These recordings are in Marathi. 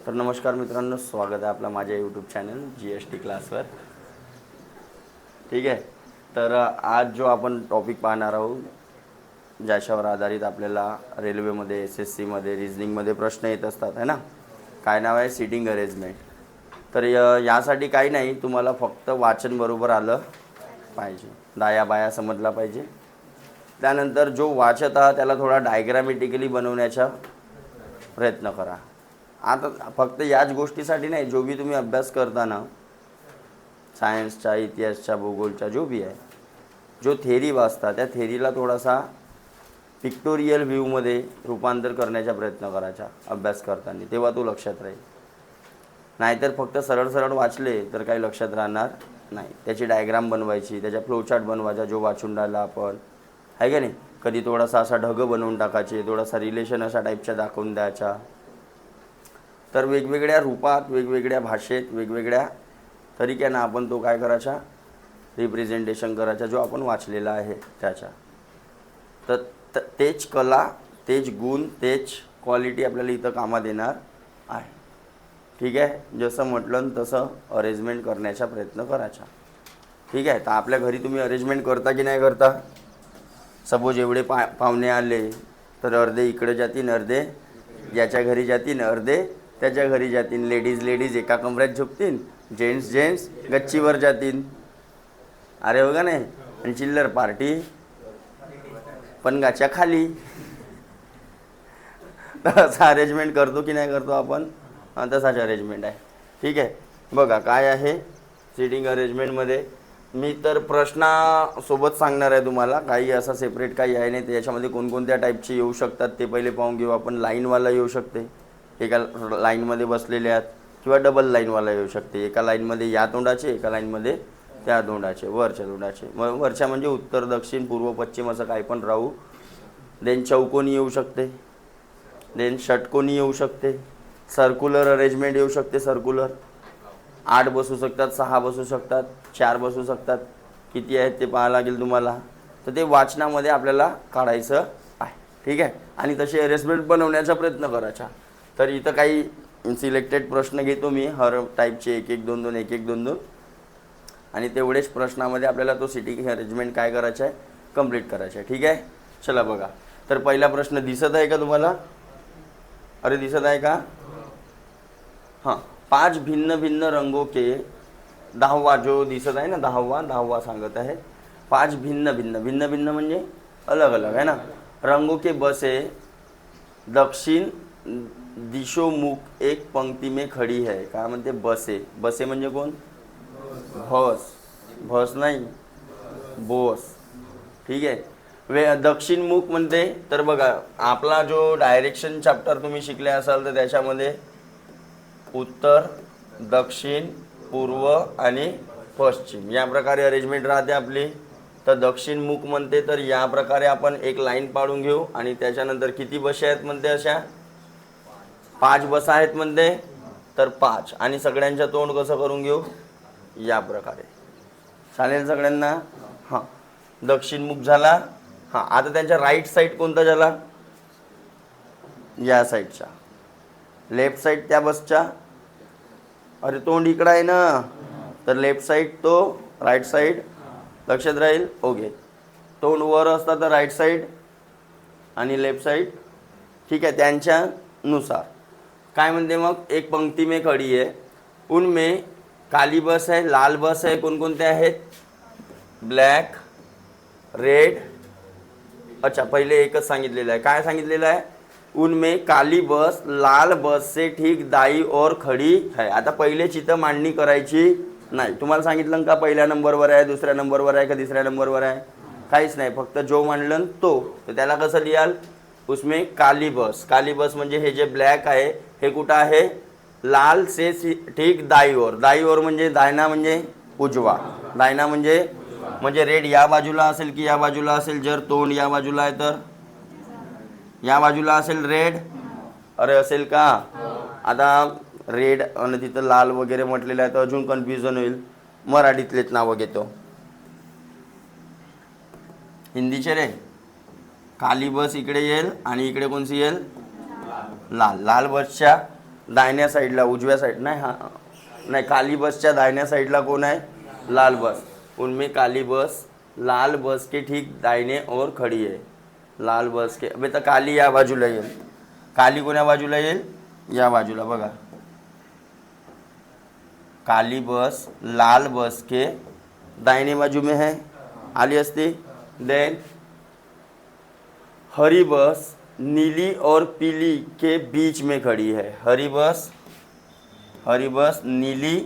तर नमस्कार मित्रांनो, स्वागत आहे आपला माझ्या यूट्यूब चॅनल GST क्लासवर. ठीक आहे. तर आज जो आपण टॉपिक पाहणार आहोत, ज्याच्यावर आधारित आपल्याला रेल्वेमध्ये, SSCमध्ये, रिजनिंगमध्ये प्रश्न येत असतात आहे ना. काय नाव आहे? Seating arrangement. तर यासाठी काही नाही, तुम्हाला फक्त वाचन बरोबर आलं पाहिजे, दाया बाया समजला पाहिजे. त्यानंतर जो वाचत आहात त्याला थोडा डायग्रामॅटिकली बनवण्याचा प्रयत्न करा. आता फक्त याच गोष्टीसाठी नाही, जो बी तुम्ही अभ्यास करताना सायन्सचा, इतिहासचा, भूगोलचा जो बी आहे, जो थेरी वाचता त्या थेरीला थोडासा पिक्टोरियल व्ह्यूमध्ये रूपांतर करण्याचा प्रयत्न करायचा अभ्यास करताना, तेव्हा तो लक्षात राहील. नाहीतर फक्त सरळ सरळ वाचले तर काही लक्षात राहणार नाही. त्याची डायग्राम बनवायची, त्याच्या फ्लोचार्ट बनवायचा, जो वाचून राहिला आपण आहे का नाही. कधी थोडासा असा ढग बनवून टाकायचे, थोडासा रिलेशन अशा टाईपच्या दाखवून द्यायचा. तर वेगवेगळ्या रूपात, वेगवेगळ्या भाषेत, वेगवेगळ्या तरीक्यानं आपण तो काय करायचा, रिप्रेझेंटेशन करायचा जो आपण वाचलेला आहे त्याच्या. तर तेच कला, तेच गुण, तेच क्वालिटी आपल्याला इथं कामात येणार आहे. ठीक आहे. जसं म्हटलं तसं अरेंजमेंट करण्याचा प्रयत्न करायचा. ठीक आहे. तर आपल्या घरी तुम्ही अरेंजमेंट करता की नाही करता? सपोज एवढे पाहुणे आले तर अर्धे इकडे जातील, अर्धे याच्या घरी जातील, अर्धे त्याच्या घरी जातील. लेडीज एका कमऱ्यात झोपतील, जेंट्स गच्चीवर जातील. अरे हो का नाही. आणि चिल्लर पार्टी पणगाच्या खाली. तर असं अरेंजमेंट करतो की नाही करतो आपण? तसाच अरेंजमेंट आहे. ठीक आहे. बघा काय आहे सीटिंग अरेंजमेंटमध्ये. मी तर प्रश्नासोबत सांगणार आहे तुम्हाला, काही असा सेपरेट काही आहे नाही. त्याच्यामध्ये कोणकोणत्या टाईपचे येऊ शकतात ते पहिले पाहून घेऊ आपण. लाईनवाला येऊ शकते, एका लाईनमध्ये बसलेले आहेत, किंवा डबल लाईनवाला येऊ शकते. एका लाईनमध्ये या तोंडाचे, एका लाईनमध्ये त्या तोंडाचे, वरच्या तोंडाचे. मग वरच्या म्हणजे उत्तर, दक्षिण, पूर्व, पश्चिम असं काही पण राहू. देन चौकोनी येऊ शकते, देन षटकोनी येऊ शकते, सर्क्युलर अरेंजमेंट येऊ शकते. सर्क्युलर 8 बसू शकतात, 6 बसू शकतात, 4 बसू शकतात. किती आहेत ते पाहावं लागेल तुम्हाला. तर ते वाचनामध्ये आपल्याला काढायचं आहे. ठीक आहे. आणि तसे अरेंजमेंट बनवण्याचा प्रयत्न करायचा. तर इथं काही सिलेक्टेड प्रश्न घेतो मी, हर टाईपचे 1-1, 2-2, 1-1, 2-2. आणि तेवढेच प्रश्नामध्ये आपल्याला तो सिटिंग अरेंजमेंट काय करायचं आहे, कंप्लीट करायचं आहे. ठीक आहे. चला बघा. तर पहिला प्रश्न दिसत आहे का तुम्हाला? अरे दिसत आहे का? हां. 5 भिन्न भिन्न रंगों के, 10वा जो दिसत आहे ना, 10वा सांगत आहे. 5 भिन्न भिन्न म्हणजे अलग अलग आहे ना, रंगों के बसे दक्षिण दिशोमुख एक पंक्ती में खड़ी है. काय म्हणते? बसे म्हणजे कोण? भस नाही, बोस. ठीक आहे. दक्षिणमुख म्हणते. तर बघा, आपला जो डायरेक्शन चॅप्टर तुम्ही शिकले असाल तर त्याच्यामध्ये उत्तर, दक्षिण, पूर्व आणि पश्चिम या प्रकारे अरेंजमेंट राहते आपली. तर दक्षिणमुख म्हणते, तर या प्रकारे आपण एक लाईन पाडून घेऊ. आणि त्याच्यानंतर किती बसे आहेत म्हणते? अशा 5 बस आहेत म्हणते. तर 5. आणि सगळ्यांच्या तोंड कसं करून घेऊ? या प्रकारे. चालेल सगळ्यांना? हां. दक्षिणमुख झाला. हां. आता त्यांच्या राईट साईड कोणता झाला? या साईडचा. लेफ्ट साईड त्या बसच्या. अरे तोंड इकडं आहे ना, तर लेफ्ट साईड तो, राईट साईड. लक्षात राहील? ओके. तोंड वर असतं तर राईट साईड आणि लेफ्ट साईड. ठीक आहे. त्यांच्यानुसार काय म्हणते मग? एक पंक्ती में खड़ी है, उनमें काली बस है, लाल बस है. कोणकोणते आहेत? Black, red. अच्छा, पहिले एकच सांगितलेलं आहे. काय सांगितलेलं आहे? उनमें काली बस लाल बस से ठीक दाई और खड़ी है. आता पहिले चित्र मांडणी करायची नाही. तुम्हाला सांगितलं का पहिल्या नंबरवर आहे, दुसऱ्या नंबरवर आहे का तिसऱ्या नंबरवर आहे? काहीच नाही. फक्त जो मांडलं तो. तर त्याला कसं लिहाल? उसमें काली बस म्हणजे हे जे ब्लॅक आहे हे कुठं आहे? लाल से ठीक दाई और म्हणजे दायना म्हणजे उजवा. दायना म्हणजे रेड या बाजूला असेल की या बाजूला असेल? जर तोंड या बाजूला आहे तर या बाजूला असेल रेड. अरे असेल का? आता रेड आणि तिथं लाल वगैरे म्हटलेलं आहे तर अजून कन्फ्युजन होईल. मराठीतलेच नावं घेतो. हिंदीचे रे. काली बस इकडे येईल आणि इकडे कोणती येईल? लाल. लाल बसच्या दाहिन्या साईडला उजव्या साईड नाही, हा नाही, काली बसच्या दाहिन्या साईडला कोण आहे? लाल बस. उनमें काली बस लाल बस के ठीक दाहिने और खड़ी है. लाल बस के अबे तर काली या बाजूला येईल. काली कोण्या बाजूला येईल? या बाजूला बघा. काली बस लाल बस के दाहिने बाजू में है, आली असती. देन हरी बस नीली और पीली के बीच में खड़ी है. हरी बस नीली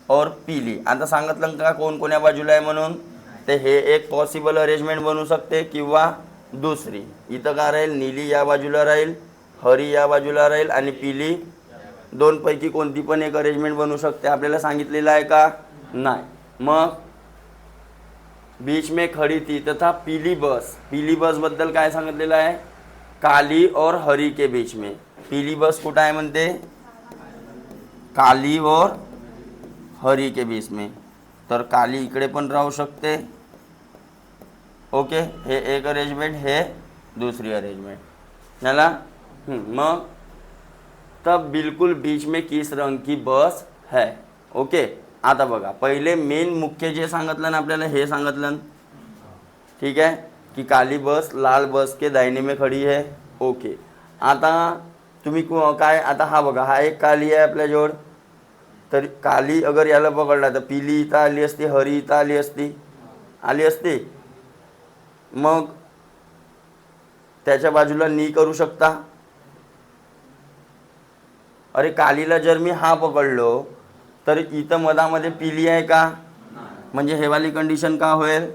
और पीली. आता सांगितलं का कोण कोण्या बाजूला आहे म्हणून, ते हे एक पॉसिबल अरेंजमेंट बनू शकते किंवा दुसरी. इथं काय राहील? नीली या बाजूला राहील, हरी या बाजूला राहील आणि पीली. दोनपैकी कोणती पण एक अरेंजमेंट बनू शकते. आपल्याला सांगितलेलं आहे का? नाही. मग बीच में खड़ी थी तथा पीली बस बद्दल काय सांगितलेलं आहे? काली और हरी के बीच में. पीली बस कुठं आहे म्हणते? काली और हरी के बीच में. तर काली इकडे पण राहू शकते. ओके, हे एक अरेंजमेंट, हे दुसरी अरेंजमेंट झाला. मग तब बिल्कुल बीच में किस रंग की बस है. ओके, आता बघा, पहिले मेन मुख्य जे सांगितलं ना आपल्याला, हे सांगितलं. ठीक आहे की काली बस लाल बस के दाहिने में खड़ी है. ओके, आता तुम्ही काय, आता हा बघा, हा एक काली आहे आपल्याजवळ. तर काली अगर याला पकडला तर पीली इथं आली असती, हरी इथं आली असती. मग त्याच्या बाजूला नी करू शकता. अरे कालीला जर मी हा पकडलो तर इथं मधामध्ये पीली आहे का? म्हणजे हेवाली कंडिशन का होईल?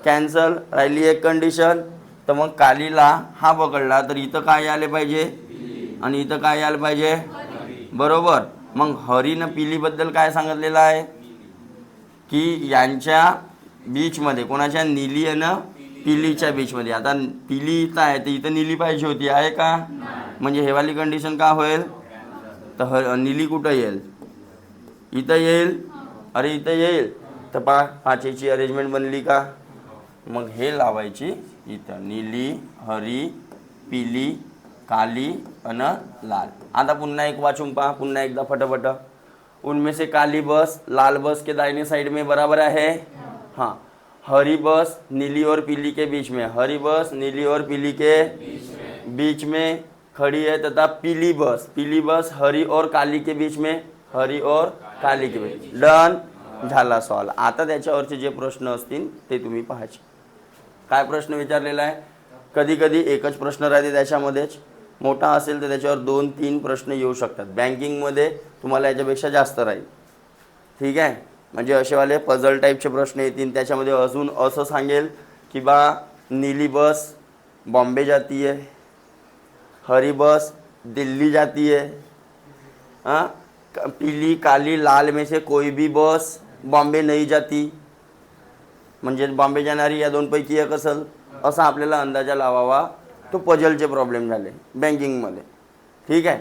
कॅन्सल. राहिली एक कंडिशन. तर मग कालीला हा पकडला तर इथं काय आले पाहिजे आणि इथं काय आलं पाहिजे? बरोबर. मग हरीनं पीलीबद्दल काय सांगितलेलं आहे की यांच्या बीचमध्ये, कोणाच्या? नीली आणि पीलीच्या बीचमध्ये. आता पीली इथं आहे तर इथं नीली पाहिजे होती, आहे का? म्हणजे हेवाली कंडिशन का होईल? तर नीली कुठं येईल? इथं येईल. अरे इथं येईल. तर पाचीची अरेंजमेंट बनली का? मग हे लावायची इथं, नीली, हरी, पीली, काली आणि लाल. आता पुन्हा एक वाचून पहा, पुन्हा एकदा फटाफट. उनमें से काली बस लाल बस के दाहिने साइड में बराबर है. हाँ. हरी बस नीली और पीली के बीच में. हरी बस नीली और पीली के बीच में खड़ी है तथा पीली बस हरी और काली के बीच में. हरी और काली के बीच. डन झाला सॉल्व. आता त्याच्यावरचे जे प्रश्न असतील ते तुम्ही पाहायचे. काय प्रश्न विचारलेला आहे? कधी कधी एकच प्रश्न राहते त्याच्यामध्येच. मोठा असेल तर त्याच्यावर 2-3 प्रश्न येऊ शकतात. बँकिंगमध्ये तुम्हाला याच्यापेक्षा जास्त राहील. ठीक आहे, म्हणजे असेवाले पझल टाईपचे प्रश्न येतील. त्याच्यामध्ये अजून असं सांगेल की बा नीली बस बॉम्बे जाती है, हरी बस दिल्ली जाती है, हाँ, पीली काली लाल में से कोई भी बस बॉम्बे नहीं जाती. म्हणजे बॉम्बे जाणारी या दोनपैकी एक असेल, असा आपल्याला अंदाजा लावावा. तो पजलचे प्रॉब्लेम झाले बँकिंगमध्ये. ठीक आहे,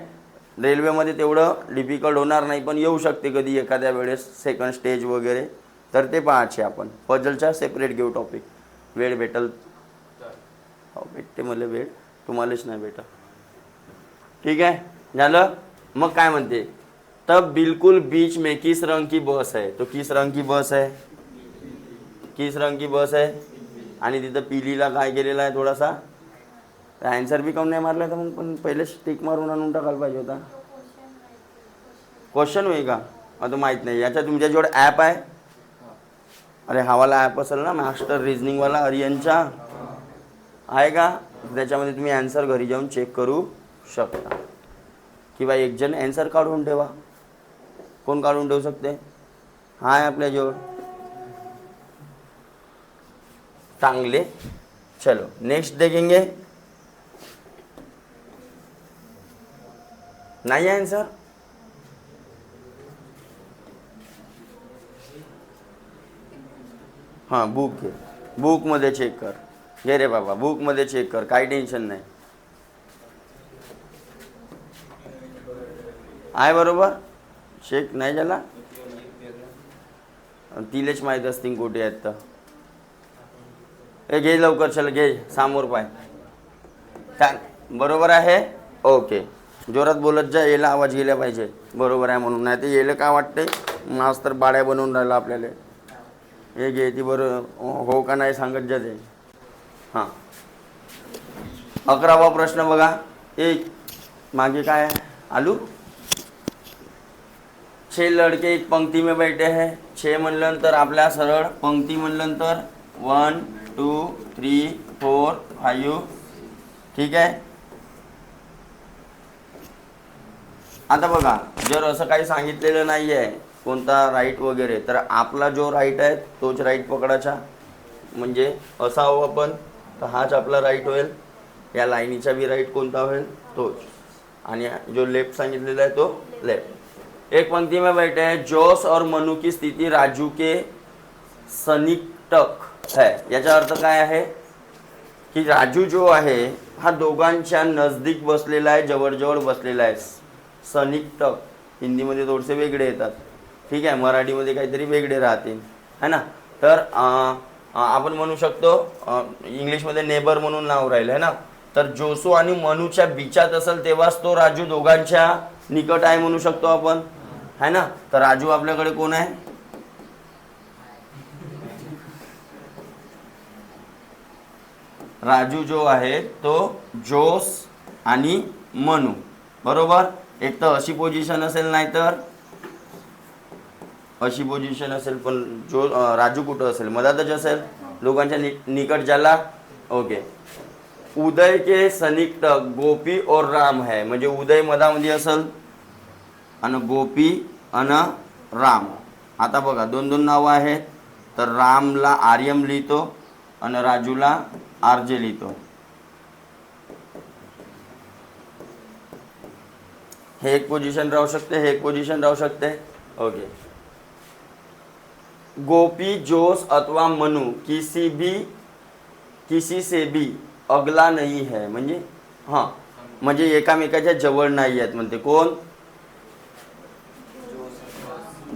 रेल्वेमध्ये तेवढं डिफिकल्ट होणार नाही, पण येऊ शकते कधी एखाद्या वेळेस सेकंड स्टेज वगैरे. तर ते पाहायचे आपण. पजलच्या सेपरेट घेऊ टॉपिक. वेळ भेटल, हो भेटते मला वेळ, तुम्हालाच नाही भेटत. ठीक आहे, झालं. मग काय म्हणते? तब बिल्कुल बीच में किस रंग की बस है. तो किस रंग की बस है? किस रंग की बस है. आणि तिथं पीलीला काय केलेलं आहे? थोडासा आन्सर बी कम नाही मारला तर मग पण पहिले स्टिक मारून आणून टाकायला पाहिजे होता. क्वेश्चन होई का? आता माहीत नाही. याच्या तुमच्याजवळ ॲप आहे? अरे हावाला ॲप असेल ना, मास्टर रिजनिंगवाला आर्यनचा आहे का? त्याच्यामध्ये तुम्ही ॲन्सर घरी जाऊन चेक करू शकता. किंवा एक जण ॲन्सर काढून ठेवा. कोण काढून ठेवू शकते? हा आहे आपल्याजवळ. चांगले. चलो नेक्स्ट देखेंगे. नहीं है आंसर? हां बुक घे, बुकमध्ये चेक कर. घे रे बाबा, बुकमध्ये चेक कर, काही टेन्शन नाही. आहे बरोबर? चेक नाही झाला? तिलेच माहीत असतील कुठे आहेत तर. ए घे लवकर, चल घे, समोर पाय. बरोबर आहे. ओके. जोरात बोलत जा, याला आवाज गेला पाहिजे. बरोबर आहे म्हणून. नाही तर याला काय वाटते, मास्तर बाड्या बनवून राहिला आपल्याला. हे घे ती बरं हो का नाही सांगत जा ते. हां, 11वा प्रश्न बघा. एक मागे काय आहे, आलू. 6 लड़के एक पंक्ति में बैठे हैं. 6 म्हणल्यानंतर आपल्या सरळ पंक्ती म्हणल्यानंतर 1 2 3 4 5. ठीक आहे. आता बघा, जर असं काही सांगितलेलं नाही आहे कोणता राईट वगैरे, तर आपला जो राईट आहे तोच राईट पकडायचा. म्हणजे असा हो आपण, तर हाच आपला राईट होईल. या लाईनीचा बी राईट कोणता होईल, तोच. आणि जो लेफ्ट सांगितलेला आहे तो लेफ्ट. एक पंक्ति में बैठे हैं. जोश और मनु की स्थिती राजू के सन्निकटक है. याचा अर्थ काय आहे की राजू जो आहे हा दोघांच्या नजदीक बसलेला आहे, जवळजवळ बसलेला आहे. सन्निकटक हिंदीमध्ये थोडेसे वेगळे येतात. ठीक आहे, मराठीमध्ये काहीतरी वेगळे राहतील, है ना. तर आपण म्हणू शकतो इंग्लिशमध्ये नेबर म्हणून नाव राहिलं आहे ना. तर जोसू आणि मनूच्या बिचात असेल तेव्हाच तो राजू दोघांच्या निकट आहे म्हणू शकतो आपण, है ना. तर राजू आपल्याकडे कोण आहे, राजू जो आहे तो जोस आणि मनू. बरोबर. एक तर अशी पोझिशन असेल, नाही तर अशी पोझिशन असेल. पण जो राजू कुठं असेल, मधातच असेल, दोघांच्या निकट ज्याला. ओके. उदय के सन्निकटक गोपी और राम है. म्हणजे उदय मधामध्ये असेल आणि गोपी आणि राम. आता बघा, 2 नावं आहेत. तर रामला आर्यम लिहितो आणि राजूला आरजे लिहितो. हे एक पोझिशन राहू शकते, हे एक पोझिशन राहू शकते. ओके. गोपी, जोश अथवा मनु किसी से भी अगला नहीं है. म्हणजे हां, म्हणजे एकामेकाच्या जवळ नाही आहेत म्हणते. कोण,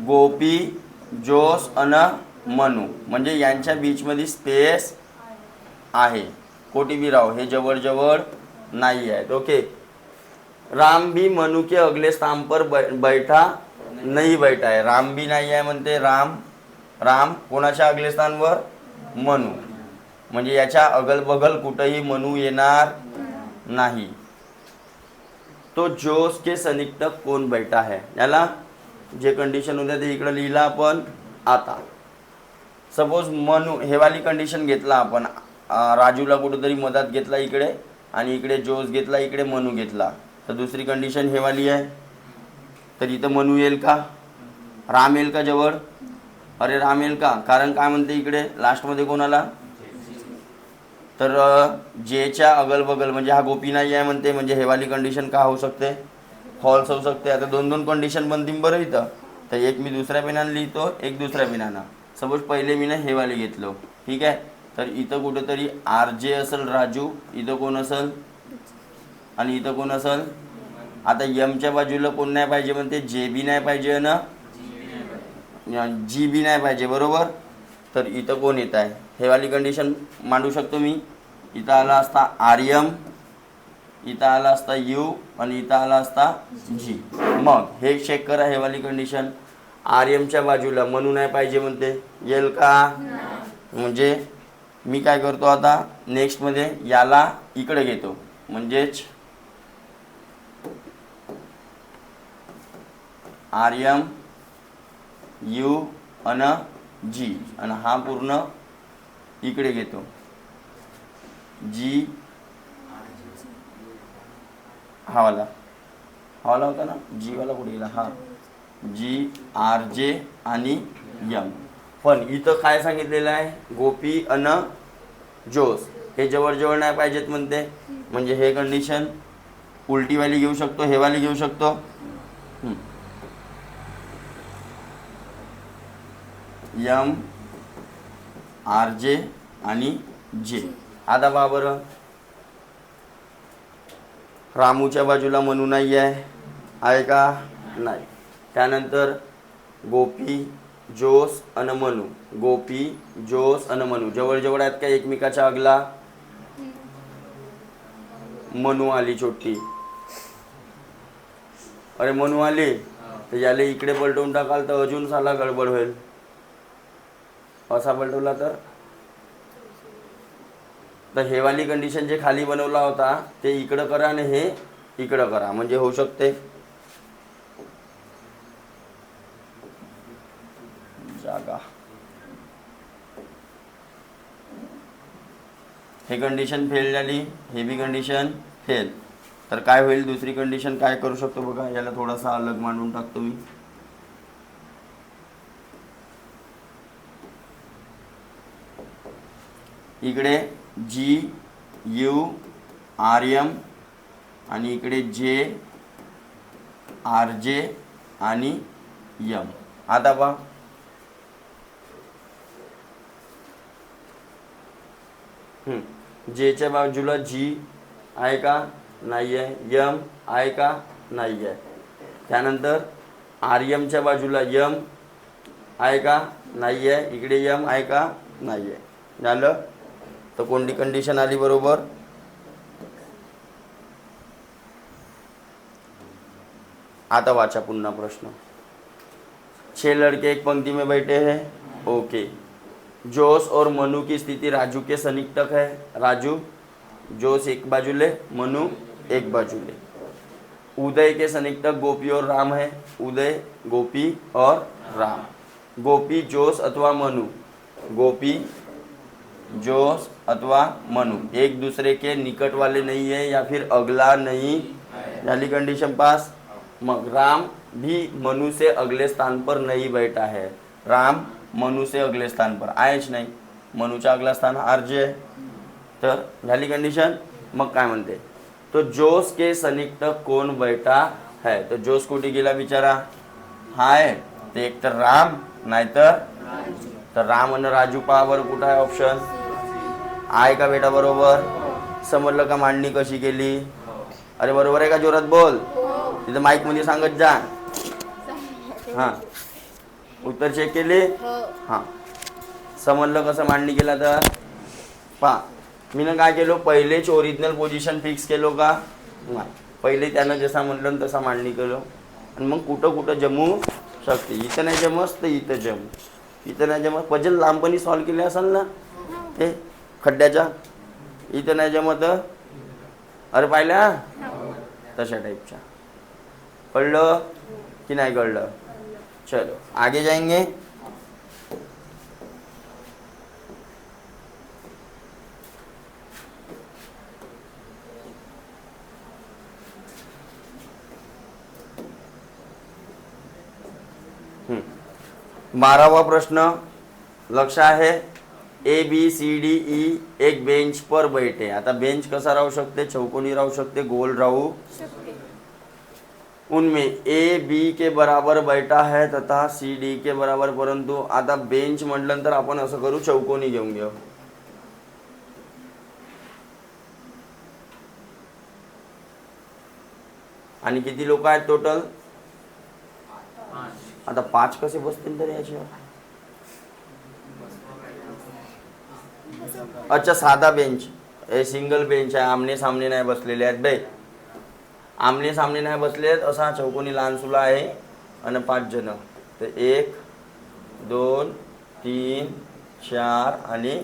गोपी, जोश आणि मनु. म्हणजे यांच्या बीचमध्ये स्पेस आहे. कोटी भी राव, हे जवळ जवळ नाही आहेत. ओके. राम भी मनु के अगले स्थान पर बैठा नहीं बैठा है. राम भी नाही आहे म्हणते. राम कोणाच्या अगले स्थानवर, मनू. म्हणजे याच्या अगल बगल कुठेही मनू येणार नाही. तो जोश के सन्निकटक कोण बैठा है. याला जे कंडिशन होते ते इकडे लिहिलं आपण. आता सपोज मनू, हे वाली कंडिशन घेतला आपण. राजूला कुठेतरी मधात घेतला इकडे, आणि इकडे जोश घेतला, इकडे मनू घेतला. तर दुसरी कंडिशन हे वाली आहे. तर इथं मनू येईल का, राम येईल का जवळ. अरे राम येईल का, कारण काय म्हणते इकडे लास्टमध्ये कोणाला, तर जेच्या अगल बगल. म्हणजे हा गोपी नाही आहे म्हणते. म्हणजे हे वाली कंडिशन का होऊ शकते, फॉल्स होऊ शकते. आता 2 कंडिशन बनतील बरं इथं. तर एक मी दुसऱ्या पेनानं लिहितो, एक दुसऱ्या पेनानं. सपोज पहिले मी हे वाले घेतलो. ठीक आहे. तर इथं कुठेतरी आर जे असेल राजू, इथं कोण असेल आणि इथं कोण असेल. आता यमच्या बाजूला कोण नाही पाहिजे म्हणते, जे बी नाही पाहिजे ना जी बी नाही पाहिजे. बरोबर. तर इथं कोण येत आहे, हे वाली कंडिशन मांडू शकतो मी. इथं आला असता आर्यम, इथं आला असता यू आणि इथं आला असता जी. मग हे चेक करा, हे वाली कंडिशन. आर्यमच्या बाजूला मनू नाही पाहिजे म्हणते, येईल का. म्हणजे मी काय करतो आता नेक्स्टमध्ये याला इकडे घेतो. म्हणजेच आर्यम, यू आणि जी, आणि हा पूर्ण इकडे घेतो. जी हा वाला होता ना, जी वाला कुठे गेला. हा जी, आर जे आणि यम. पण इथं काय सांगितलेलं आहे, गोपी आणि जोश हे जवळ नाही पाहिजेत म्हणते. म्हणजे हे कंडिशन उलटीवाली घेऊ शकतो, हे वाली घेऊ शकतो. यम, आर जे आणि जे. आता पहा बरं, रामूच्या बाजूला मनू नाही आहे का, नाही. त्यानंतर गोपी, जोश आणि मनू. गोपी, जोश आणि मनू जवळ आहेत का एकमेकाच्या अगला. मनू आली छोटी. अरे मनू आले तर याला इकडे पलटवून टाकाल तर अजून साला गडबड होईल. असा पलटवला तर हे वाली कंडिशन जे खाली बनवला होता ते इकडं करा आणि हे इकडं करा म्हणजे होऊ शकते. जागा हे कंडिशन फेल झाली, हे बी कंडिशन फेल. तर काय होईल, दुसरी कंडिशन काय करू शकतो बघा. याला थोडासा अलग मांडून टाकतो मी. इकडे जी यू आर एम आणि इकडे जे आर जे आणि यम. आता पहा जेच्या बाजूला जी आहे का, नाही आहे. यम आहे का, नाही आहे. त्यानंतर आर एमच्या बाजूला यम आहे का, नाही आहे. इकडे यम आहे का, नाही आहे. झालं. तर कोणती कंडिशन आली बरोबर. आता वाचा पुन्हा प्रश्न. 6 लड़के एक पंक्ति में बैठे हैं. ओके. जोश और मनु की स्थिति राजू के सन्निकटक है. राजू जोश एक बाजूले, मनु एक बाजूले. उदय के सन्निकटक गोपी और राम है. उदय गोपी और राम. गोपी जोश अथवा मनु. गोपी जोश अथवा मनु एक दूसरे के निकट वाले नहीं है या फिर अगला नहीं. झाली कंडिशन पास. मग राम भी मनु से अगले स्थान पर नहीं बैठा है. राम मनु से अगले स्थान पर आहेच नाही. मनुच्या अगला स्थान आरजे आहे. तर झाली कंडिशन. मग काय म्हणते, तो जोश के सन्निकटक कोण बैठा है. तो जोश कुठे गेला बिचारा, हाय ते एक तर राम नाहीतर राम आणि राजू. पहा बरं कुठं आहे ऑप्शन, आहे का बेटा बरोबर. समजलं का मांडणी कशी केली. अरे बरोबर आहे का, जोरात बोल. तिथं माईक मध्ये सांगत जा. हां उत्तर चेक केले. हां समजलं कसं मांडणी केला. तर पहा मी काय केलो, पहिलेच ओरिजिनल पोझिशन फिक्स केलो का, नाही. पहिले त्यानं जसा म्हटलं तसा मांडणी केलो. आणि मग कुठं कुठं जमू शकते. इथं नाही जमस तर इथं जमू, इथं नाही जमत. पजल लांबपणी सॉल्व केले असाल ना ते खड्ड्याच्या. इथं नाही जमत. अरे पाहिल्या तशा टाईपच्या. कळलं की नाही कळलं. चलो आगे जाएंगे. बारावा प्रश्न लक्ष आहे. A B C D E एक बेंच पर बैठे. आता बेंच कसा राहू शकते, चौकोनी राहू शकते, गोल राहू शकते. उनमें ए बी के बराबर बैठा है तथा सी डी के बराबर. परंतु आता बेंच म्हटल्यानंतर आपण असं करू, चौकोनी घेऊन घेऊ. आणि किती लोक आहेत टोटल. आता 5 कसे बसतील तर याच्यावर. अच्छा साधा बेंच, हे सिंगल बेंच आहे. आमने सामने नाही बसलेले आहेत बे. आमने सामने नाही बसले आहेत. असा चौकोनी लहान सुला आहे आणि 5 जण. तर 1 2 3 4 आणि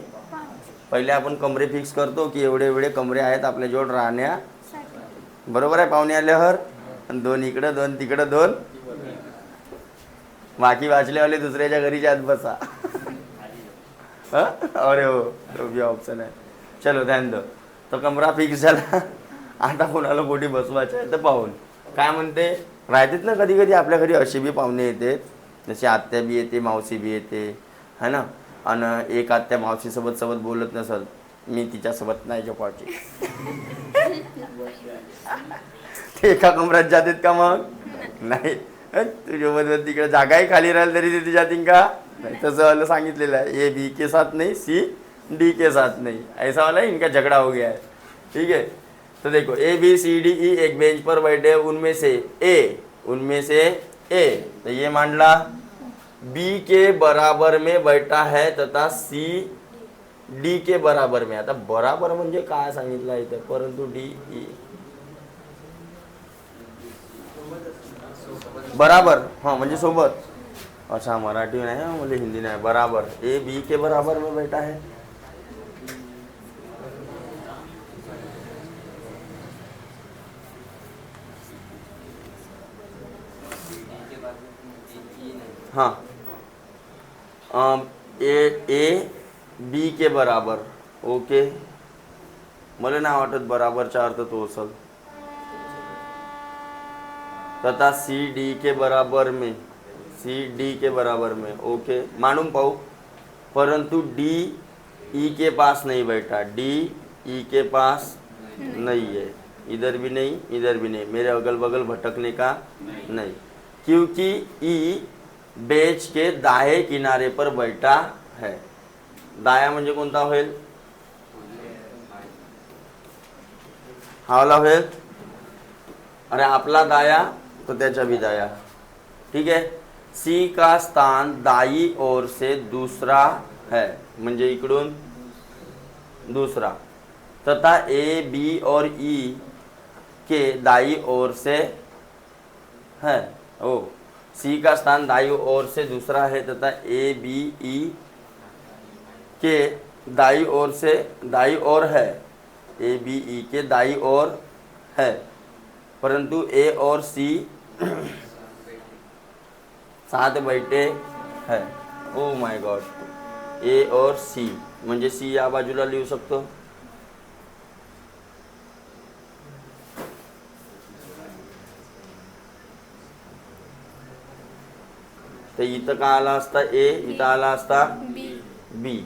पहिले आपण कमरे फिक्स करतो की एवढे एवढे कमरे आहेत आपल्याजवळ राहण्या. बरोबर आहे. पाहुणे आल्यावर 2 इकडं 2 तिकडं 2. बाकी वाचलेवाले दुसऱ्याच्या घरीच्या आत बसा. अरे हो तो भी ऑप्शन आहे. चलो ध्यान दो. तो कमरा फिक्स झाला. आता कोणाला कोठी बसवायचं आहे तर पाहून काय म्हणते. राहतात ना कधी कधी आपल्या घरी असे बी पाहुणे येते, जसे आत्या बी येते, मावशी बी येते, है ना. आणि एक आत्या मावशीसोबत बोलत नसल, मी तिच्यासोबत नाही झोपायची. ते एका कमऱ्यात जातात का मग, नाही. तुझ्याबरोबर तिकडे जागाही खाली राहील तरी ते जातील का, नहीं. तसं वाला सांगितलेलं आहे. ए बी के साथ नहीं, सी डी के साथ नहीं. ऐसा वाला इनका झगड़ा हो गया है. ठीक है. तो देखो A B C D E एक बेंच पर बैठे. उनमें से ए तो ये मांडला बी के बराबर में बैठा है तथा सी डी के बराबर में. आता बराबर म्हणजे काय सांगितलं इथं, परंतु डी ई बराबर, हाँ म्हणजे सोबत. अच्छा मराठी नहीं है, मुझे हिंदी नहीं है. बराबर, ए बी के बराबर में बैठा है. हाँ, ए बी के बराबर. ओके, मला नाही वाटत बराबरचा अर्थ तो असेल. तथा सी डी के बराबर में, सी डी के बराबर में. ओके, मालूम पाओ. परंतु डी ई के पास नहीं बैठा. डी ई के पास नहीं है. इधर भी नहीं, इधर भी नहीं. मेरे अगल बगल भटकने का नहीं. क्योंकि ई बेंच के दाएं किनारे पर बैठा है. दाया म्हणजे कोणता होईल? हा वाला होईल. अरे आपला दाया तो त्याचा भी दाया. ठीक है. सी का स्थान दाई ओर से दूसरा है, म्हणजे इकडून दूसरा. तथा ए बी और ई के दाई ओर से है. ओ, सी का स्थान दाई ओर से दूसरा है तथा ए बी ई के दाई ओर से, दाई ओर है. ए बी ई के दाई ओर है, परंतु ए और सी साथ बैठे है. Oh my God. ए और सी म्हणजे सी या बाजूला लिहू शकतो. तर इथं का आला असता ए, इथं आला असता बी,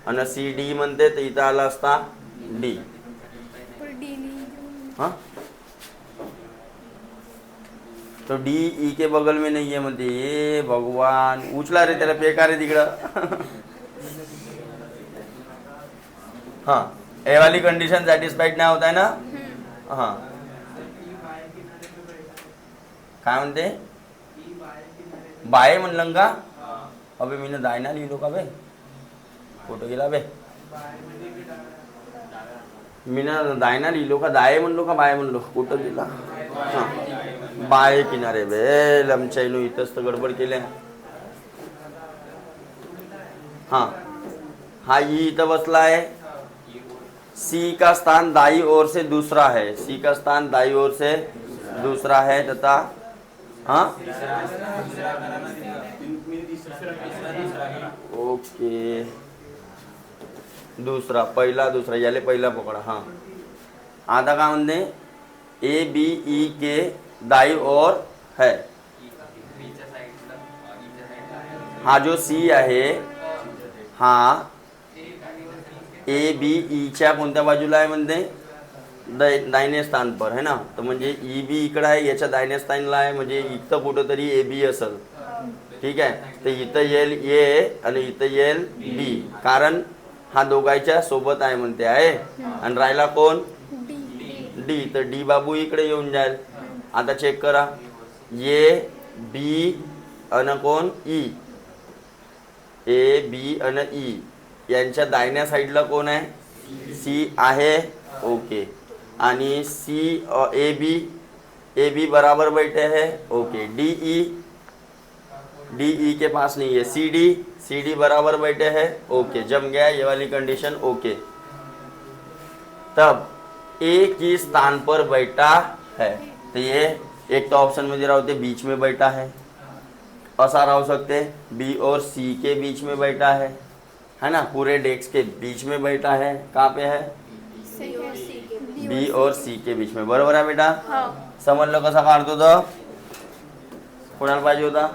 आणि सी डी म्हणते तर इथं आला असता डी. हाँ, तो डी ई के बगल में नहीं है म्हणते. ये भगवान, उचला रे त्याला, पेका रे तिकडं. हाँ, ए वाली कंडिशन सॅटिस्फाईड नाही होत आहे ना. हाँ, काय म्हणते? बाय म्हणलं का? अबे मी दायना लिहिलो का बे? कुठं गेला बे? मी दायना लिहिलो का दाय म्हणलो का बाय म्हणलो? कुठं गेला? हां, बाय किनारे बे लमचाईनो. इथंच तर गडबड केल्या. हां, हा ई इथं बसला आहे. सी का स्थान दाई ओर से दूसरा है. सी का स्थान दाई ओर से दूसरा है तथा हाँ ओके, दूसरा, पहिला दूसरा, याले पहिला पकडा. हां, आता काय म्हणते? ए बी ई के दाई ओर है. हा जो सी आहे हा ए बी ईच्या कोणत्या बाजूला आहे म्हणते? दाहिने स्थान पर है ना. तर म्हणजे ई बी इकडे आहे, याच्या दाहिने स्थानला आहे, म्हणजे इथं कुठंतरी ए बी असेल. ठीक आहे. तर इथं येईल ए आणि इथं येईल बी, कारण हा दोघांच्या सोबत आहे म्हणते आहे. आणि राहिला कोण? डी. तर डी बाबू इकडे येऊन जाईल. आता चेक करा. ए बी आणि कोण? ई. ए बी आणि ई यांच्या दाहिन्या साईडला कोण आहे? सी आहे. ओके. आणि सी ए बी बराबर बैठे हैं. ओके. डी ई के पास नहीं है. सी डी बराबर बैठे हैं. ओके, जम गया ये वाली कंडीशन. ओके. तब ए किस स्थान पर बैठा है? तो ये एक तो ऑप्शन में दे रहा होते बीच में बैठा है, ऐसा रह सकते बी और सी के बीच में बैठा है ना. पूरे डेस्क के बीच में बैठा है. कहाँ पे है? बी और सी के बीच में. बरोबर आहे बेटा? समजलं कसा काढतो? तर कोणाला पाहिजे होता?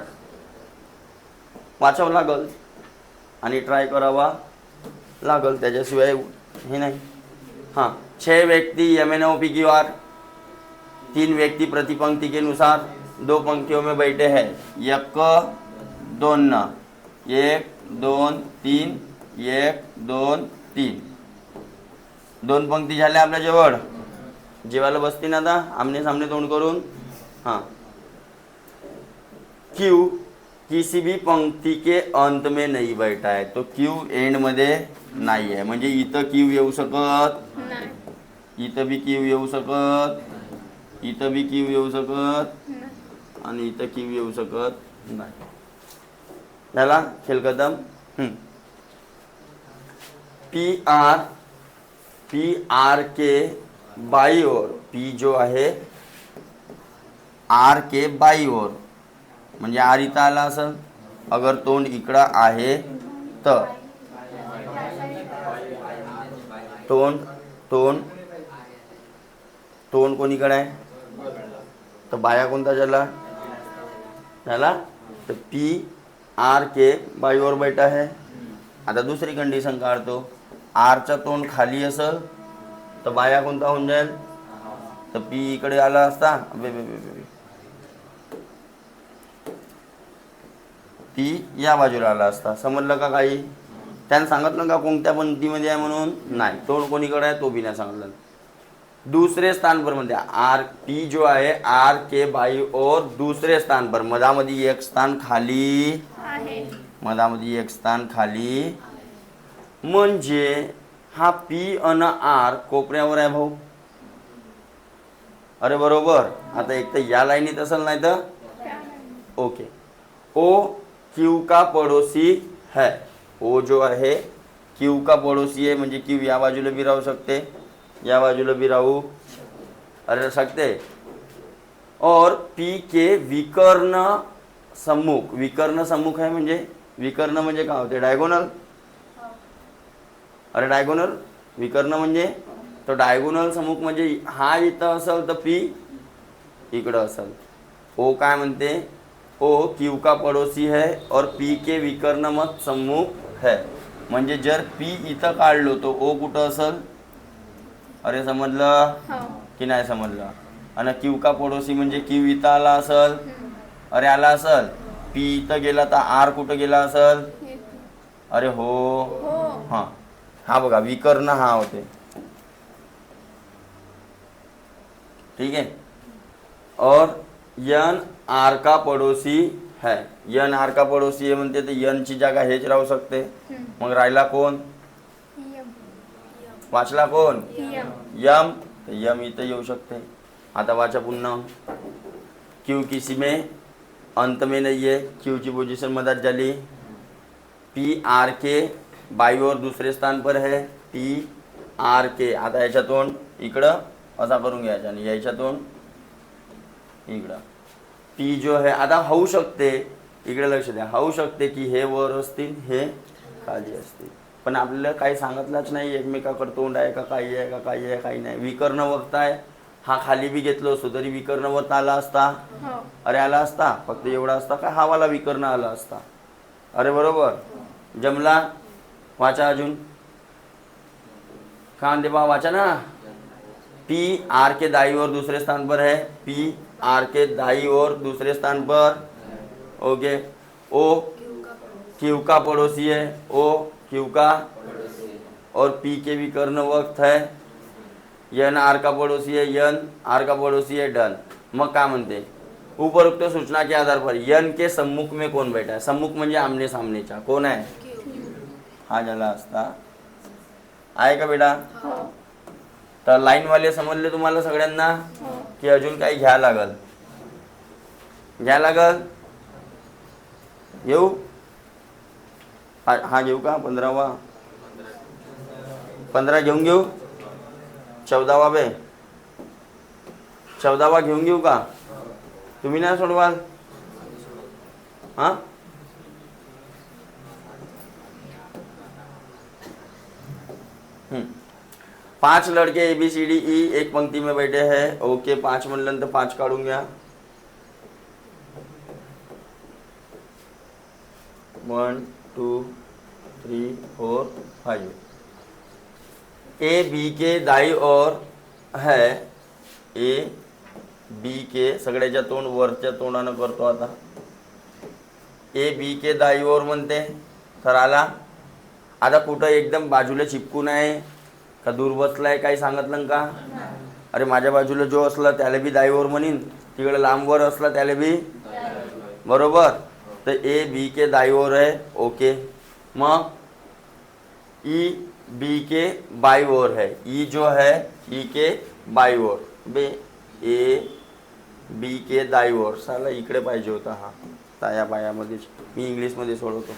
वाचावं लागल आणि ट्राय करावा लागल, त्याच्याशिवाय हे नाही. हाँ, 6 व्यक्ति यमनोपी की ओर, 3 व्यक्ति प्रति पंक्ति के अनुसार 2 पंक्तियों में बैठे हैं. 1 2 1 2 3 1 2 3. 2 पंक्ती झाल्या आपल्या जवळ. जेवायला बसतील आता आमने सामने तोंड करून. हाँ, क्यू किसी भी पंक्ति के अंत में नहीं बैठा है. तो क्यू एंड मध्ये नाही आहे. म्हणजे इथं क्यू येऊ शकत, इथं बी क्यू येऊ शकत, इथं बी क्यू येऊ शकत, आणि इथं क्यू येऊ शकत नाही. झाला खेळ खतम. पी आर के बाई ओर, पी जो आहे आर के बाई ओर म्हणजे आर इथं आला असेल. अगर तोंड इकडं आहे तर तोंड तोंड तोंड कोणीकडे आहे, तर बाया कोणता झाला झाला, तर पी आर के बाई ओर बैठा है. आता दुसरी कंडिशन काढतो, आरचा तोंड खाली असेल तर बाया कोणता होऊन जाईल, तर पी इकडे आला असता, पी या बाजूला आला असता. समजलं का काही? त्यानं सांगितलं का कोणत्या पंक्तीमध्ये आहे म्हणून? नाही. तोंड कोणीकडे आहे तो बी नाही सांगितलं. दूसरे स्थान पर मध्ये आर पी जो आहे आर के बाई और दूसरे स्थान पर, मधामध्ये एक स्थान खाली आहे, मधामध्ये एक स्थान खाली म्हणजे हा पी अन आर कोपऱ्यावर आहे भाऊ. अरे बरोबर. आता एक तर या लाईनीत असेल नाही तर ओके. ओ क्यू का पडोसी है, ओ जो आहे क्यू का पडोसी आहे म्हणजे क्यू या बाजूला भी राहू शकते, या बाजूला भी राहू अरे सकते. और पी के विकर्ण सम्मुख, विकर्ण सम्मुख आहे म्हणजे विकर्ण म्हणजे काय होते, डायगोनल. अरे डायगोनल विकर्ण म्हणजे तो डायगोनल सम्मुख म्हणजे हा इथं असेल तर पी इकडं असेल. ओ काय म्हणते, ओ क्यू का पडोसी है और पी के विकर्ण मत सम्मुख है म्हणजे जर पी इथं काढलो तो ओ कुठं असेल. अरे समजलं की नाही समजलं. आणि क्यू का पडोसी म्हणजे क्यू इथं आला असेल, अरे आला असेल. पी इथं गेला तर आर कुठं गेला असेल, अरे हो हां. हा बघा विकर्ण हा होते, ठीक है. और यन आर का पडोसी है, यन आर का पडोसी आहे म्हणते तर यन ची जागा हेच राहू शकते. मग राहिला कोण, वाचला कोण, यम, तर यम इथं येऊ शकते. आता वाचा पुन्हा. क्यू किसी में अंत में नहीं है, क्यू ची पोझिशन मधात झाली. पी आर के बाई और दूसरे स्थान पर है, पी आर के. आता याच्यातून इकडं असा करून घ्यायचा आणि याच्यातून इकडं पी जो आहे. आता होऊ शकते इकडे लक्ष द्या, होऊ शकते की हे वर असतील हे खाली असतील, पण आपल्याला काही सांगितलंच नाही एकमेकाकडे तोंड आहे का काही आहे का काही आहे काही नाही. विकर्ण वक्त आहे, हा खाली बी घेतलो असतो तरी विकर्ण वक्त आला असता, अरे आला असता. फक्त एवढा असता का हा वाला विकर्ण आला असता. अरे बरोबर जमला. वाचा अजून कान दे बा वाचा ना. पी आर के दाई और दूसरे स्थान पर है, पी आर के दाई और दूसरे स्थान पर ओके. ओ क्यू का पड़ोसी है, ओ क्यू का और पी के विकर्ण वक्त है. यन आर का पड़ोसी है, यन आर का पड़ोसी है. डन. मग काय म्हणते, उपरोक्त सूचना के आधार पर यन के सम्मुख में कौन बैठा है. सम्मुख म्हणजे आमने सामनेचा कोण आहे, हा झाला असता. आहे का बेटा. तर लाईन वाले समजले तुम्हाला सगळ्यांना की अजून काही घ्या लागल, घ्या लागल. येऊ हा घेऊ का 15वा, 15 घेऊन घेऊ. 14वा बे 14वा घेऊन घेऊ का, तुम्ही नाही सोडवाल. हां 5 लड़के ABCDE एक पंक्ति में बैठे हैं. ओके 5 म्हणलं तर 5 काढून घ्या. 1 2 3 4 5. ए बी के दाई और है, ए बी के सगळ्याच्या तोंड वरच्या तोंडानं करतो. आता ए बी के दाई और म्हणते तर आला. आता कुठं एकदम बाजूला चिपकून आहे का दूर बसलाय काही सांगितलं का. अरे माझ्या बाजूला जो असला त्याला बी दाईवर म्हणीन, तिकडे लांबवर असला त्याला बी बरोबर. तर ए बी के दाईवर आहे ओके. मग ई बी के बाई ओर है, ई जो है ई के बाई ओर. बे ए बी के दाई ओर, साला इकडे पाहिजे होता हा, ताया बायामध्येच मी इंग्लिशमध्ये सोडवतो.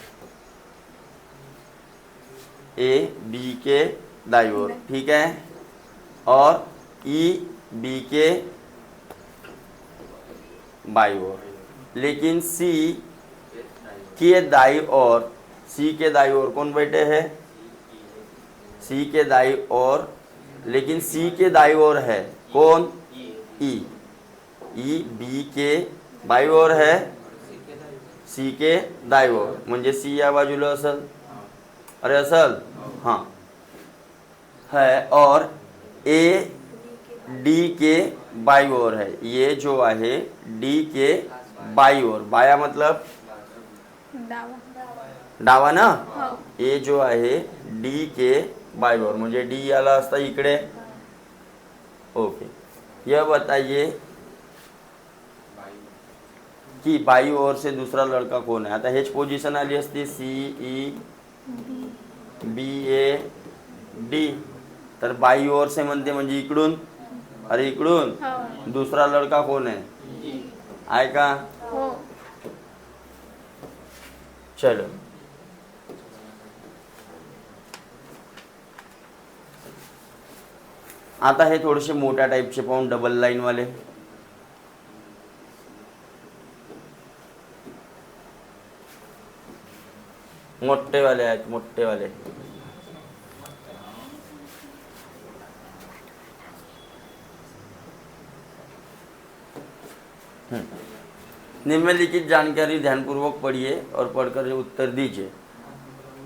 ए बी के दाई ओर, ठीक है. और ई बी के बाई ओर. लेकिन सी के दाई ओर, सी के दाई ओर कौन बैठे हैं? सी के दाई ओर, लेकिन सी के दाई ओर है कौन? ई. ई बी के बाई ओर है, सी के दाई ओर, म्हणजे सी या बाजूला असल. अरे असल, हां है. और ए डी के बाई ओर है. ये जो आहे डी के बाई ओर, बाया मतलब डावा ना. ए जो आहे डी के बाई ओर, म्हणजे डी आला असता इकडे. ओके. यह बताइए कि बाई ओर से दूसरा लड़का कौन है. आता हेच पोझिशन आली असती C E B A D, तर बाई ओर से म्हणते म्हणजे इकडून. अरे इकडून दुसरा लड़का कौन है? आहे का? चलो. आता हे थोडेसे मोठ्या टाईपचे पाहून, डबल लाईन वाले. मोठे वाले आहेत, मोठे वाले. निम्नलिखित जानकारी ध्यानपूर्वक पढ़िए और पढ़कर उत्तर दीजिए.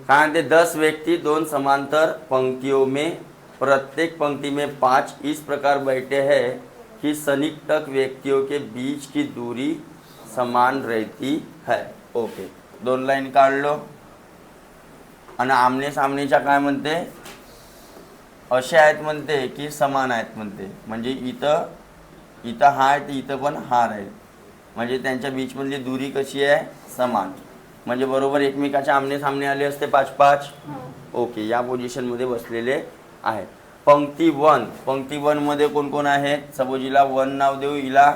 कहाँ थे 10 व्यक्ति 2 समांतर पंक्तियों में, प्रत्येक पंक्ति में 5 इस प्रकार बैठे हैं कि सन्निकटक व्यक्तियों के बीच की दूरी समान रहती है. ओके. 2 लाईन काढलो. आणि आमने सामनेच्या काय म्हणते? असे आहेत म्हणते की समान आहेत म्हणते. म्हणजे इथं हा आहे तर इथं पण हा राहील, म्हणजे त्यांच्या बीचमधली दूरी कशी आहे? समान. म्हणजे बरोबर एकमेकाच्या आमने सामने आले असते 5-5. ओके. या पोझिशनमध्ये बसलेले आहेत. पंक्ती 1, पंक्ती 1 मध्ये कोण कोण आहेत? सपोज हिला 1 नाव देऊ, हिला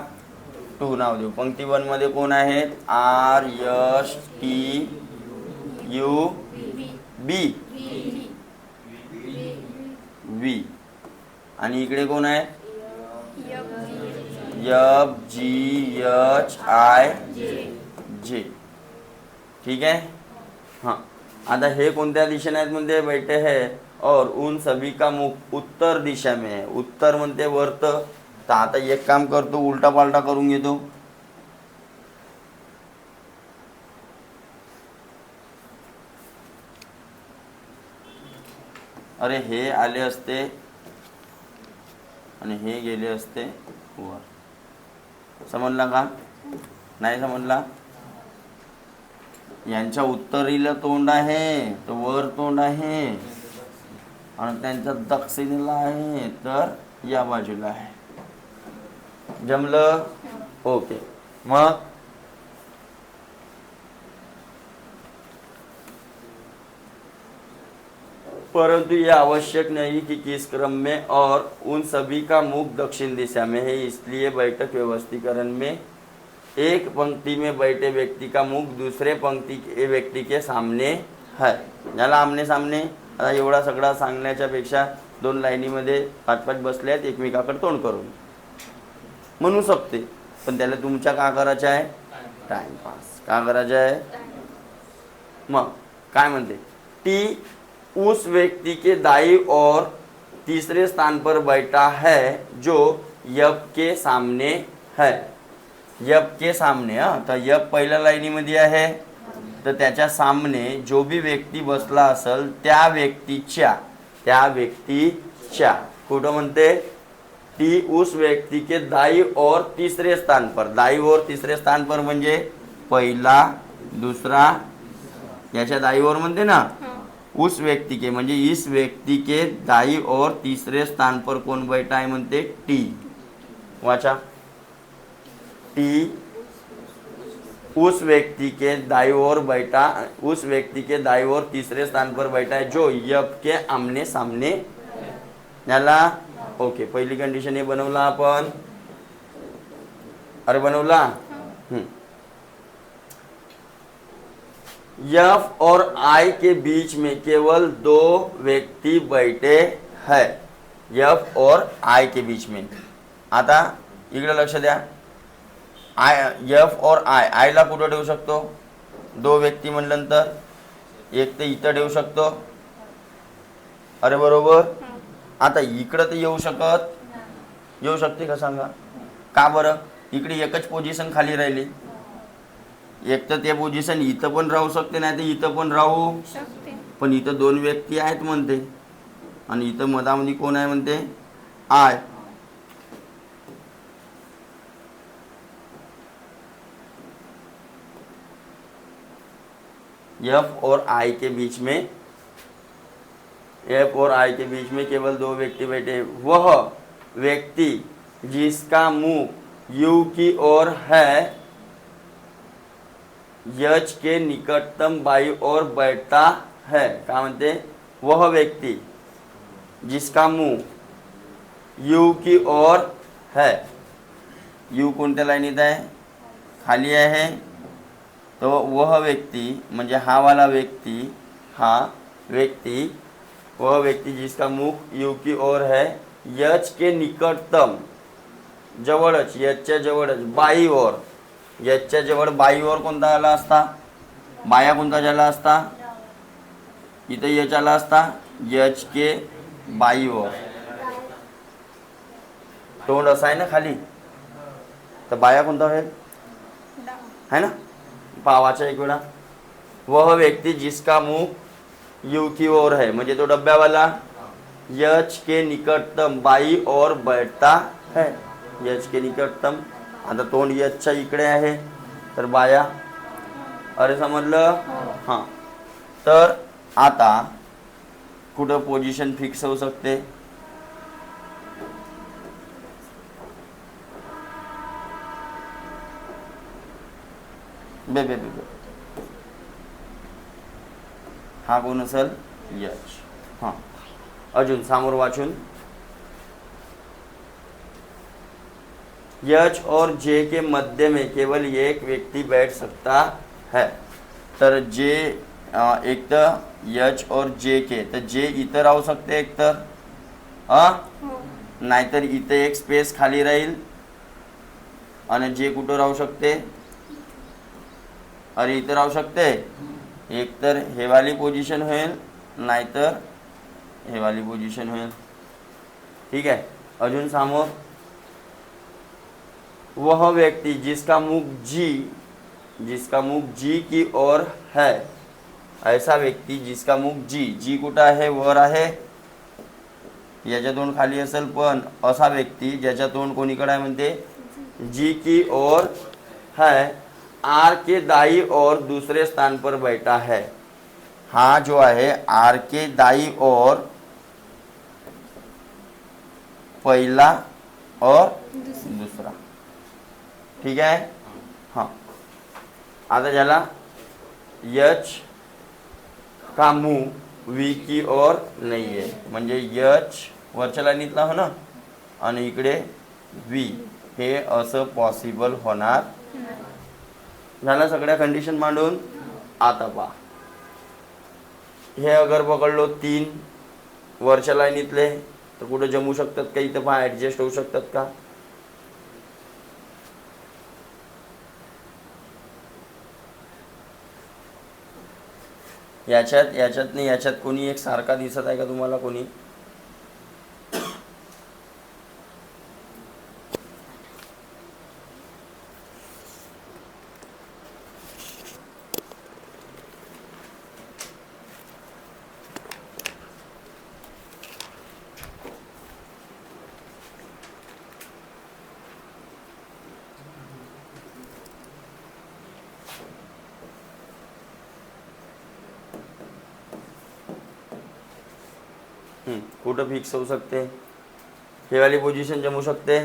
2 नाव देऊ. पंक्ती 1 मध्ये कोण आहेत? आर एस टी यू बी व्ही. आणि इकडे कोण आहे? एफ जी एच आय जे. ठीक है. हाँ. आता हे कोणत्या दिशेने आहेत म्हणते? बैठे हैं और उन सभी का मुख उत्तर दिशा में है. उत्तर म्हणते वर्त. तर आता एक काम करतो, उलटा पालटा करून घेतो. अरे हे आले असते आणि हे गेले असते वर. समजला का? नाही समजला? यांच्या उत्तरेला तोंड आहे तर वर तोंड आहे, आणि त्यांच्या दक्षिणेला आहे तर या बाजूला आहे. जमलं? ओके. मग परंतु यह आवश्यक नहीं कि किस क्रम में और उन सभी का मुख दक्षिण दिशा में है. इसलिए बैठक व्यवस्थीकरण में एक पंक्ति में बैठे व्यक्ति का मुख दूसरे पंक्ति के व्यक्ति के सामने है. याला आमने सामने. आता एवढा सगळा सांगण्याच्या पेक्षा 2 लाईनीमध्ये 5-5 बसले आहेत एकमेकाकडे तोंड करून म्हणू शकते. पण त्याला तुमच्या का करायचं आहे? टाइमपास का करायचं आहे? मग काय म्हणते? टी उस व्यक्ति के दाई और तीसरे स्थान पर बैठा है जो यप के सामने है. यप के सामने. तर यप पहिल्या लाईनीमध्ये आहे, तर त्याच्या सामने जो भी व्यक्ती बसला असेल त्या व्यक्तीच्या कुठं म्हणते? ती उस व्यक्ति के दाई और तीसरे स्थान पर. दाई और तीसरे स्थान पर म्हणजे पहिला दुसरा याच्या दाई और म्हणते ना. उस व्यक्ति के म्हणजे इस व्यक्ति के दाई और तीसरे स्थान पर कौन बैठा है म्हणते? टी. वाचा. टी उस व्यक्ति के दाई और बैठा, उस व्यक्ति के दाई और तीसरे स्थान पर बैठा है जो यप के आमने सामने. याला ओके. पहिली कंडिशन हे बनवला आपण. अरे बनवला. एफ और आई के बीच में केवल दो व्यक्ति बैठे हैं. एफ और आई के बीच में. आता इकडे लक्ष द्या. एफ और आयला कुठं ठेवू शकतो? दो व्यक्ती म्हणल्यानंतर एक तर इथं ठेवू शकतो. अरे बरोबर. आता इकडं तर येऊ शकते का सांगा? का बरं? इकडे एकच पोझिशन खाली राहिली. एक तर ते पोझिशन इथं पण राहू शकते, नाही तर इथं पण राहू शकते. पण इथं दोन व्यक्ती आहेत म्हणते, आणि इथं मधामध्ये कोण आहे म्हणते? आय. एफ और आई के बीच में केवल दो व्यक्ति बैठे. वह व्यक्ति जिसका मुंह यू की ओर है यच के निकटतम बाई ओर बैठता है. क्या म्हणते? वह व्यक्ति जिसका मुंह यू की ओर है. यू कोणत्या लाईनीत आहे? खाली आहे. तो वह व्यक्ति म्हणजे हा वाला व्यक्ति, वह व्यक्ति जिसका मुख यू की ओर है यच के निकटतम, जवळच, यचच्या जवळच, बाई ओर, यचच्या जवळ बाई ओर कोणता आला असता? बाया कोणता झाला असता? इथे यच आला असता. यच के बाई ओर. तोंड असं आहे ना खाली, तर बाया कोणता होईल? है ना? पावाचा एक वेळा. वह व्यक्ति जिसका मुख यू की ओर है म्हणजे तो डब्यावाला यच के निकटतम बाई और बैठता है. यच के निकटतम. आता तोंड यचच्या इकडे आहे, तर बाया. अरे समजलं? हां. तर आता कुठं पोझिशन फिक्स होऊ शकते? बे हा कोण असेल? यच. हां. अजून समोर वाचून. यच और जे के मध्य में केवल एक व्यक्ति बैठ सकता है. तर जे एक तर यच और जे के, तर जे इथं राहू शकते एक तर, नाहीतर इथे एक स्पेस खाली राहील. आणि जे कुठं राहू शकते? अरे इथं राहू शकते. एक तर हे वाली पोझिशन होईल, नाहीतर हे वाली पोझिशन होईल. ठीक आहे. अजून समोर. वह व्यक्ति जिसका मुख जी की ओर है. ऐसा व्यक्ति जिसका मुख जी कुठं आहे? वर आहे. याच्या तोंड खाली असेल, पण असा व्यक्ती ज्याच्या तोंड कोणीकडे आहे म्हणते? जी की ओर है. आर के दाई और दूसरे स्थान पर बैठा है. हा जो आहे आर के दाई और पहिला और दूसरा. ठीक आहे. हां. आता झाला. यच का मुंह वी की ओर नाही आहे म्हणजे यच वरच्या लाईनीतला हो ना, आणि इकडे वी. हे असं पॉसिबल होणार. झालं सगळ्या कंडिशन मांडून. आता पहा, हे अगर पकडलो 3 वरच्या लाईनीतले, तर कुठं जमू शकतात का? इथं पहा ॲडजस्ट होऊ शकतात का? याच्यात नाही, याच्यात कोणी एक सारखा दिसत आहे का तुम्हाला? कोणी? कुठं फिक्स होऊ शकते? हे वाली पोझिशन जमू शकते.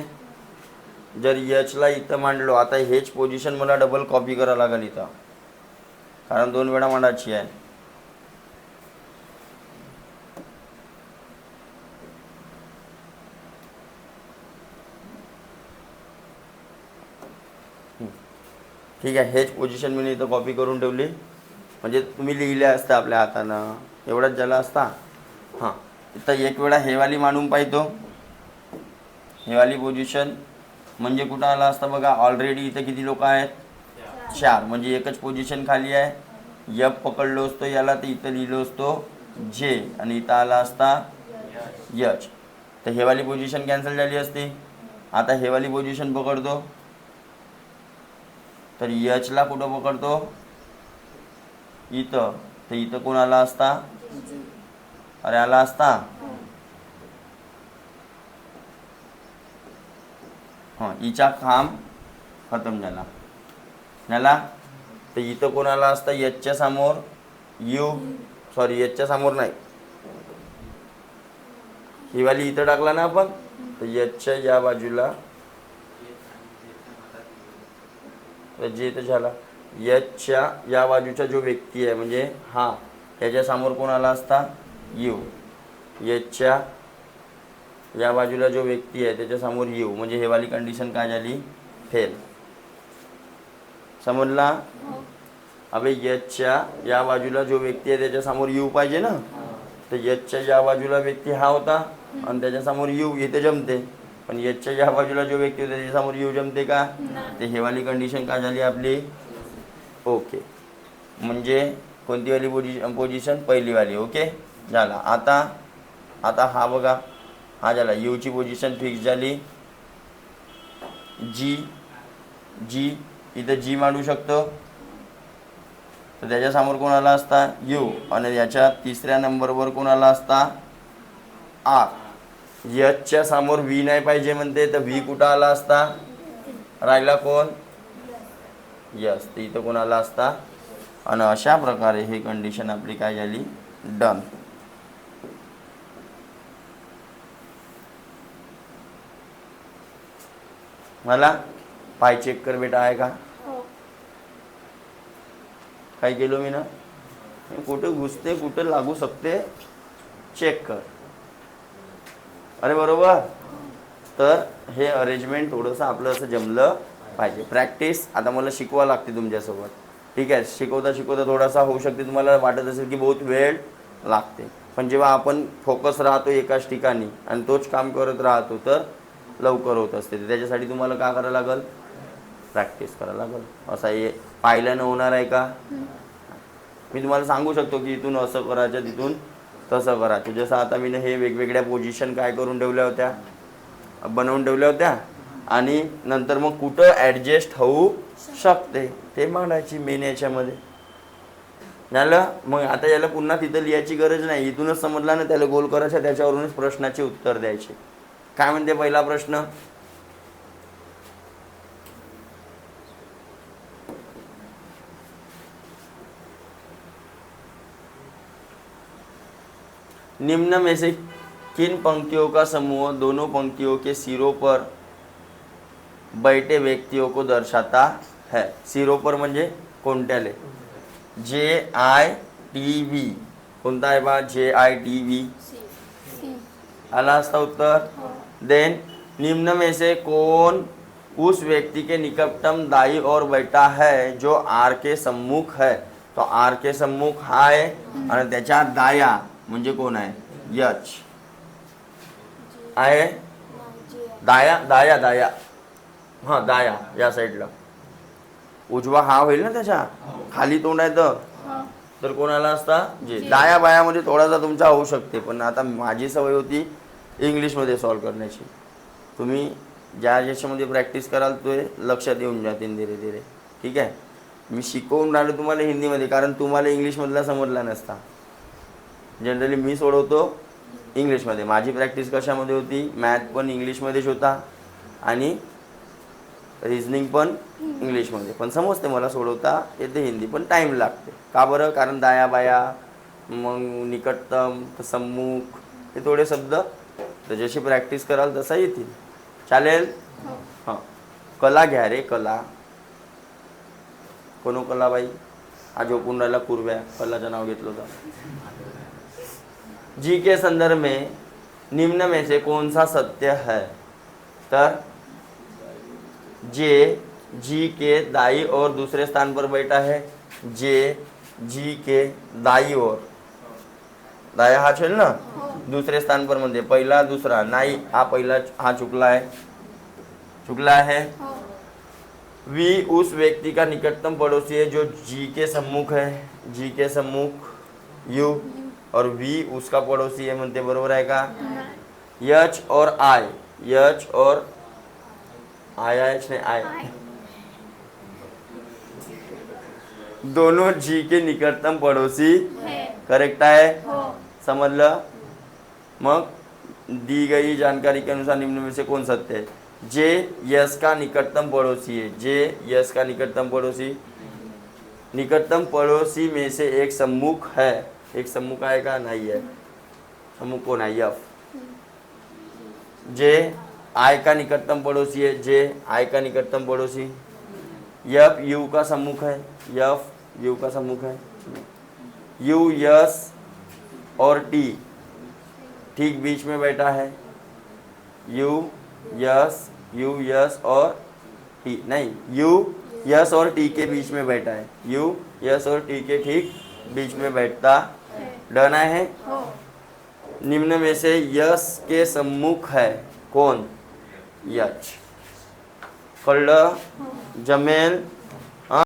जर यचला इथं मांडलो, आता हेच पोझिशन मला डबल कॉपी करावं लागेल इथं, कारण 2 वेळा मांडायची आहे. ठीक आहे. हेच पोझिशन मी इथं कॉपी करून ठेवली, म्हणजे तुम्ही लिहिले असतं आपल्या हातानं, एवढंच झालं असता. हां, इथं एक वेळा हेवाली मांडून पाहितो. हेवाली पोझिशन म्हणजे कुठं आला असता बघा. ऑलरेडी इथं किती लोक आहेत? 4, म्हणजे एकच पोझिशन खाली आहे. एफ पकडलो असतो याला, तर इथं लिहिलो असतो जे, आणि इथं आला असता यच. तर हेवाली पोझिशन कॅन्सल झाली असती. आता हेवाली पोझिशन पकडतो, तर यचला कुठं पकडतो? इथं. तर इथं कोण आला असता? अरे आला असता. हां, हिचा खांब खतम झाला. तर इथं कोण आला असता? यचच्या समोर यू, सॉरी यचच्या समोर नाही, ही वाली इथं टाकला ना आपण. तर यचच्या या बाजूला, तर जे इथं झाला यचच्या या बाजूचा जो व्यक्ती आहे म्हणजे हा, त्याच्या समोर कोण आला असता? यू. यचच्या या बाजूला जो व्यक्ती आहे त्याच्या समोर यू, म्हणजे हे वाली कंडिशन काय झाली? फेल. समजला? अबे यचच्या या बाजूला जो व्यक्ती आहे त्याच्या समोर यू पाहिजे ना. तर यचच्या या बाजूला व्यक्ती हा होता आणि त्याच्यासमोर यू, इथे जमते. पण यचच्या या बाजूला जो व्यक्ती होता त्याच्यासमोर यू जमते का? ते हे वाली कंडिशन काय झाली आपली? ओके. म्हणजे कोणती वाली पोझिशन? पहिली वाली. ओके झाला. आता हा बघा, हा झाला. यूची पोझिशन फिक्स झाली. जी इथं जी मांडू शकतो, तर त्याच्यासमोर कोण आला असता? यू. आणि याच्या तिसऱ्या नंबरवर कोण आला असता? आर. यचच्या समोर व्ही नाही पाहिजे म्हणते, तर व्ही कुठं आला असता? राहिला कोण? यस. तर इथं कोण आला असता? आणि अशा प्रकारे ही कंडिशन आपली काय झाली? डन. मला पाय चेक कर बेटा, आहे का? काय केलं मी ना? कुठं घुसते, कुठं लागू शकते, चेक कर. अरे बरोबर. तर हे अरेंजमेंट थोडंसं आपलं असं जमलं पाहिजे. प्रॅक्टिस आता मला शिकवा लागते तुमच्यासोबत. ठीक आहे. शिकवता थोडासा होऊ शकते, तुम्हाला वाटत असेल की बहुत वेळ लागते, पण जेव्हा आपण फोकस राहतो एकाच ठिकाणी आणि तोच काम करत राहतो तर लवकर होत असते. त्याच्यासाठी तुम्हाला काय करावं लागेल? प्रॅक्टिस करावं लागेल. असं हे पाहिल्यानं होणार आहे का? मी तुम्हाला सांगू शकतो की इथून असं करायचं, तिथून तसं करायचं. जसं आता मी हे वेगवेगळ्या पोझिशन काय करून ठेवल्या होत्या, बनवून ठेवल्या होत्या, आणि नंतर मग कुठं ॲडजस्ट होऊ शकते ते मांडायची मेन याच्यामध्ये. झालं. मग आता याला पुन्हा तिथं लिहायची गरज नाही, इथूनच समजला ना त्याला गोल करायचं, त्याच्यावरूनच प्रश्नाचे उत्तर द्यायचे. काय म्हणते पहिला प्रश्न? निम्न में से किन पंक्तियों का समूह दोनों पंक्तियों के सिरों पर बैठे व्यक्तियों को दर्शाता है? सिरों पर म्हणजे कोणत्याले? JITV. कोणता आहे बा? JITV आला असता उत्तर. देन निम्न में से कौन उस व्यक्ति के निकटतम दाई और बैठा है जो आर के सम्मुख है? तो आर के सम्मुख हा आहे आणि त्याच्या दाया म्हणजे कोण आहे? यच आहे. दाया हां, दाया या साईडला. उजवा हा होईल ना, त्याच्या खाली तोंड आहे तर कोणाला असता? जे. दाया बायामध्ये थोडासा तुमचा होऊ शकते, पण आता माझी सवय होती इंग्लिशमध्ये सॉल्व करण्याची. तुम्ही ज्या याच्यामध्ये प्रॅक्टिस कराल ते लक्षात येऊन जातील धीरे धीरे. ठीक आहे. मी शिकवून राहिलो तुम्हाला हिंदीमध्ये, कारण तुम्हाला इंग्लिशमधला समजला नसता. जनरली मी सोडवतो इंग्लिशमध्ये. माझी प्रॅक्टिस कशामध्ये होती? मॅथ पण इंग्लिशमध्येच होता आणि रिजनिंग पण इंग्लिशमध्ये, पण समजते मला, सोडवता येते हिंदी, पण टाईम लागते. का बरं? कारण दाया बाया, मग निकटतम, सम्मुख, हे थोडे शब्द तर जशी प्रॅक्टिस कराल तसा येतील. चालेल. हां, कला घ्या रे. कला कोण? कला बाई आज झोपून राहिला कुरव्या, कलाचं नाव घेतलं होतं. जी के संदर्भ में निम्न में से कौन सा सत्य है? तर जे जी के दाई और दूसरे स्थान पर बैठा है जे जी के दाई और दाया हा छेल ना दुसरे स्थान पर म्हणजे पहिला दुसरा नाही हा पहिला हा चुकला है वी उस व्यक्ति का निकटतम पड़ोसी है जो जी के सम्मुख है जी के सम्मुख यू और वी उसका पड़ोसी है म्हणते बरोबर आहे का यच और आय यच और आय नहीं आय दोनों जी के निकटतम पड़ोसी करेक्ट है समझलं मग दी गई जानकारी के अनुसार निम्न में से कौन सत्य है जे यस का निकटतम पड़ोसी है जे यस का निकटतम पड़ोसी में से एक सम्मुख है एक सम्मुख आएगा नहीं है सम्मुख कौन है यफ जे आई का निकटतम पड़ोसी है जे आई का निकटतम पड़ोसी यफ यू का सम्मुख है यफ यू का सम्मुख है यू यस और टी ठीक बीच में बैठा है यू यस और टी नहीं यू यस और टी के बीच में बैठा है यू यस और टी के ठीक बीच में बैठता डना है निम्न में से यस के सम्मुख है कौन यच कळलं जमेल